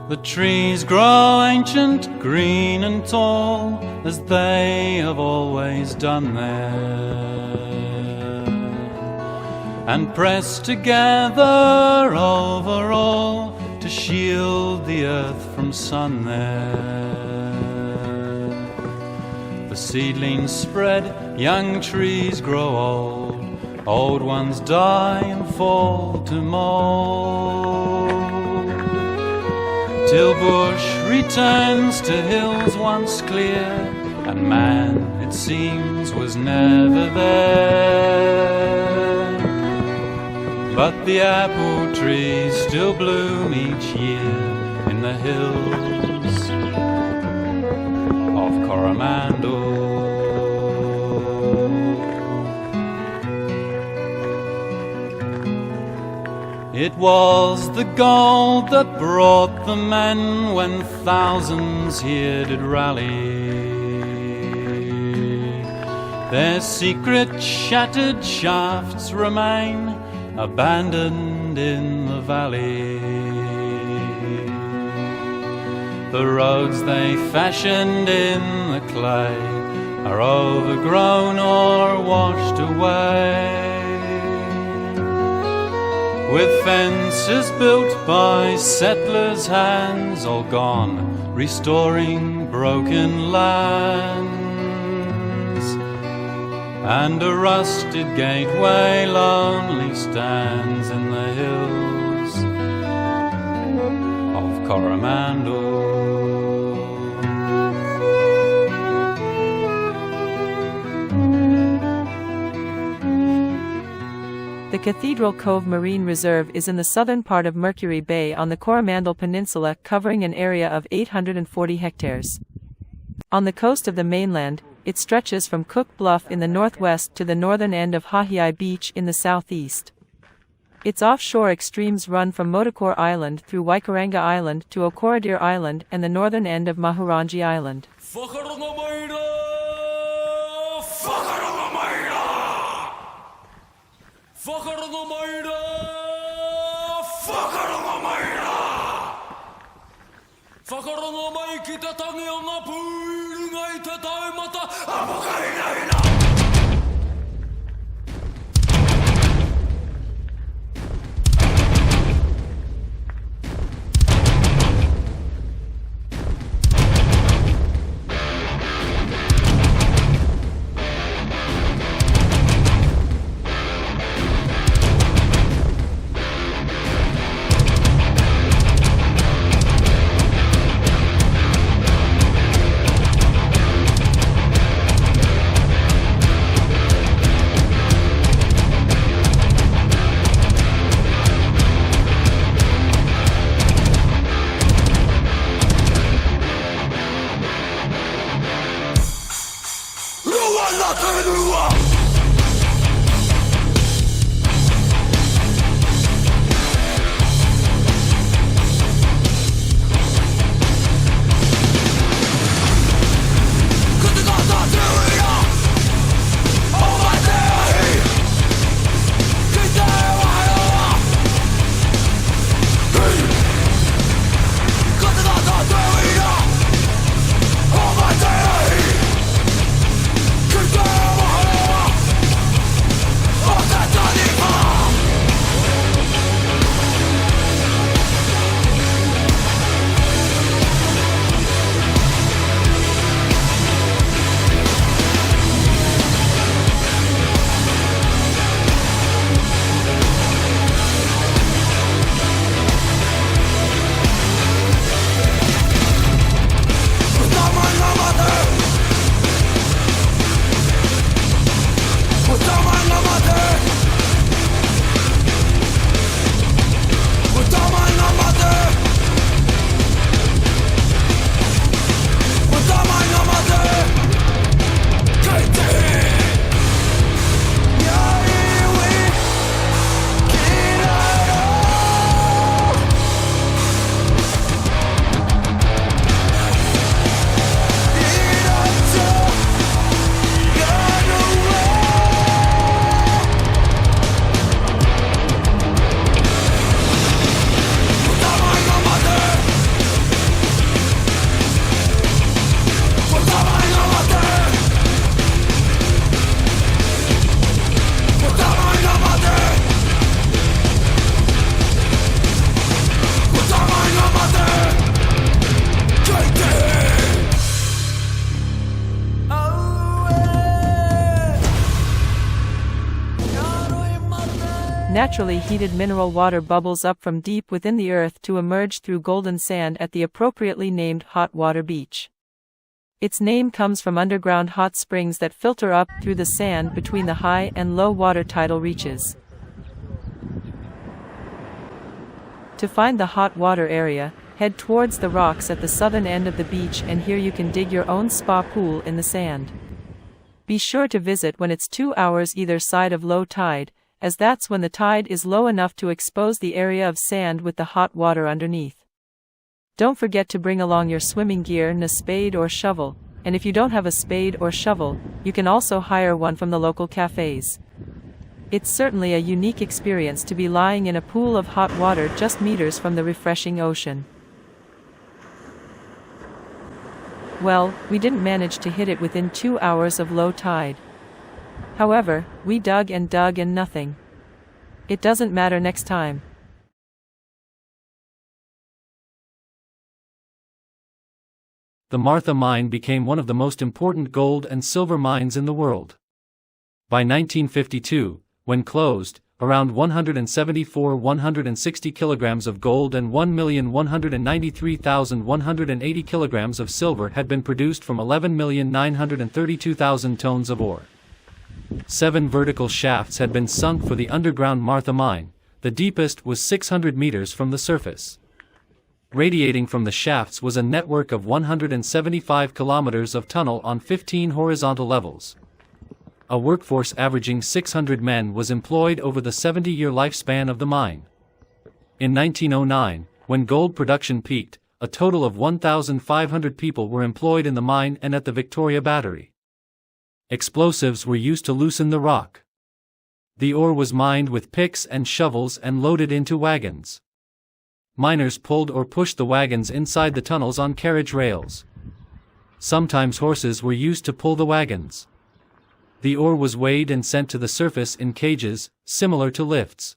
The trees grow ancient, green and tall, as they have always done there, and press together over all to shield the earth from sun there. The seedlings spread, young trees grow old, old ones die and fall to mold, till bush returns to hills once clear, and man, it seems, was never there. But the apple trees still bloom each year in the hills of Coromandel. It was the gold that brought the men when thousands here did rally. Their secret shattered shafts remain, abandoned in the valley. The roads they fashioned in the clay are overgrown or washed away, with fences built by settlers' hands, all gone, restoring broken lands. And a rusted gateway lonely stands in the hills of Coromandel. The Cathedral Cove Marine Reserve is in the southern part of Mercury Bay on the Coromandel Peninsula, covering an area of 840 hectares. On the coast of the mainland, it stretches from Cook Bluff in the northwest to the northern end of Hathorn-Davey Beach in the southeast. Its offshore extremes run from Motakor Island through Waikaranga Island to Okorodir Island and the northern end of Mahurangi Island. naturally heated mineral water bubbles up from deep within the earth to emerge through golden sand at the appropriately named hot water beach. Its name comes from underground hot springs that filter up through the sand between the high and low water tidal reaches. To find the hot water area, head towards the rocks at the southern end of the beach, and here you can dig your own spa pool in the sand. Be sure to visit when it's 2 hours either side of low tide, as that's when the tide is low enough to expose the area of sand with the hot water underneath. Don't forget to bring along your swimming gear and a spade or shovel, and if you don't have a spade or shovel, you can also hire one from the local cafes. It's certainly a unique experience to be lying in a pool of hot water just meters from the refreshing ocean. Well, we didn't manage to hit it within 2 hours of low tide. However, we dug and nothing. It doesn't matter next time. The Martha Mine became one of the most important gold and silver mines in the world. By 1952, when closed, around 160 kilograms of gold and 1,193,180 kilograms of silver had been produced from 11,932,000 tons of ore. 7 vertical shafts had been sunk for the underground Martha Mine. The deepest was 600 meters from the surface. Radiating from the shafts was a network of 175 kilometers of tunnel on 15 horizontal levels. A workforce averaging 600 men was employed over the 70-year lifespan of the mine. In 1909, when gold production peaked, a total of 1,500 people were employed in the mine and at the Victoria Battery. Explosives were used to loosen the rock. The ore was mined with picks and shovels and loaded into wagons. Miners pulled or pushed the wagons inside the tunnels on carriage rails. Sometimes horses were used to pull the wagons. The ore was weighed and sent to the surface in cages, similar to lifts.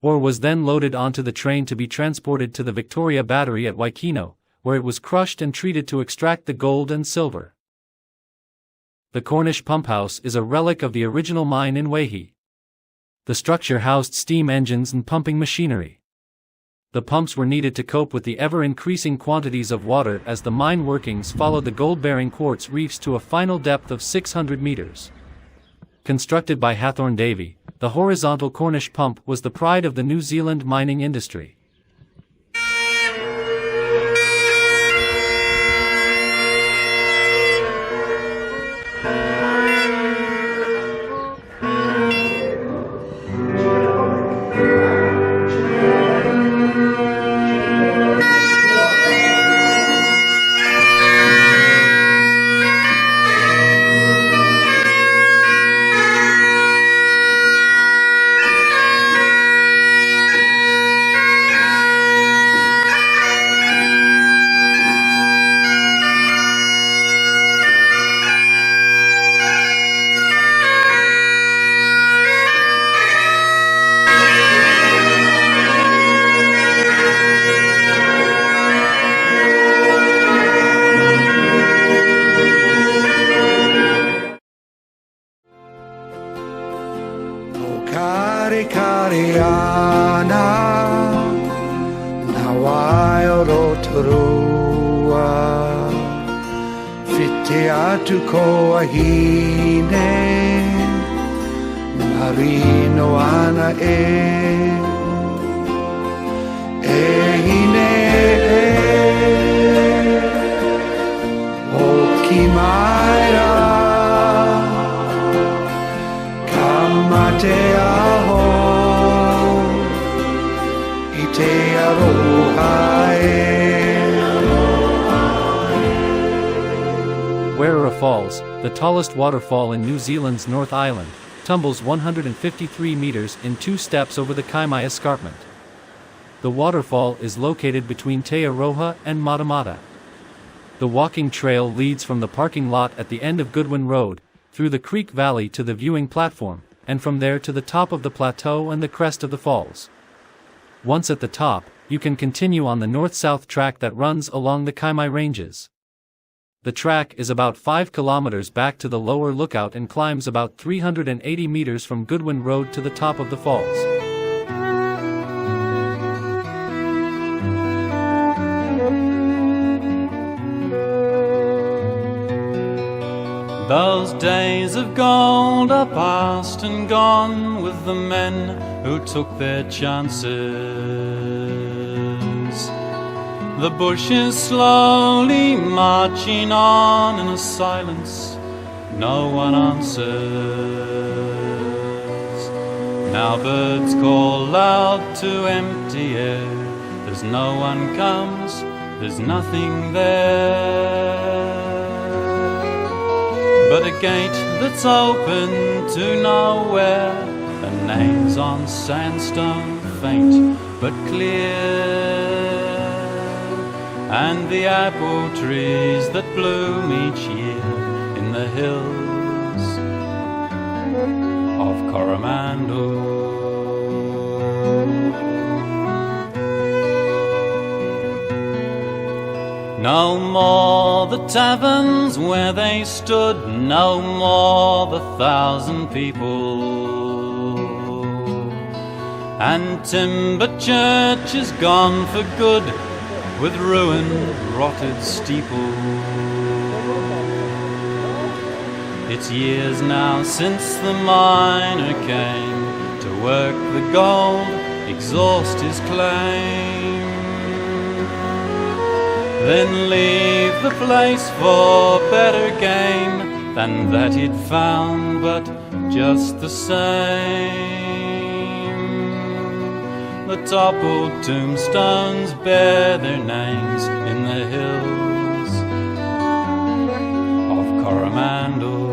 Ore was then loaded onto the train to be transported to the Victoria Battery at Waikino, where it was crushed and treated to extract the gold and silver. The Cornish Pumphouse is a relic of the original mine in Waihi. The structure housed steam engines and pumping machinery. The pumps were needed to cope with the ever-increasing quantities of water as the mine workings followed the gold-bearing quartz reefs to a final depth of 600 meters. Constructed by Hathorn-Davey, the horizontal Cornish pump was the pride of the New Zealand mining industry. Kariana na waio turua fite atu koa hine marino ana hine o kimaira kamate aho te aroha Wairere Falls, the tallest waterfall in New Zealand's North Island, tumbles 153 meters in 2 steps over the Kaimai Escarpment. The waterfall is located between Te Aroha and Matamata. The walking trail leads from the parking lot at the end of Goodwin Road, through the creek valley to the viewing platform, and from there to the top of the plateau and the crest of the falls. Once at the top, you can continue on the north-south track that runs along the Kaimai Ranges. The track is about 5 kilometers back to the lower lookout and climbs about 380 meters from Goodwin Road to the top of the falls. Those days of gold are past and gone with the men who took their chances. The bush is slowly marching on in a silence no one answers. Now birds call loud to empty air. There's no one comes, there's nothing there. But a gate that's open to nowhere, and names on sandstone faint but clear. And the apple trees that bloom each year in the hills of Coromandel. No more the taverns where they stood, no more the 1,000 people. And timber church is gone for good, with ruined, rotted steeple. It's years now since the miner came to work the gold, exhaust his claim, then leave the place for better game than that he'd found, but just the same. The toppled tombstones bear their names in the hills of Coromandel.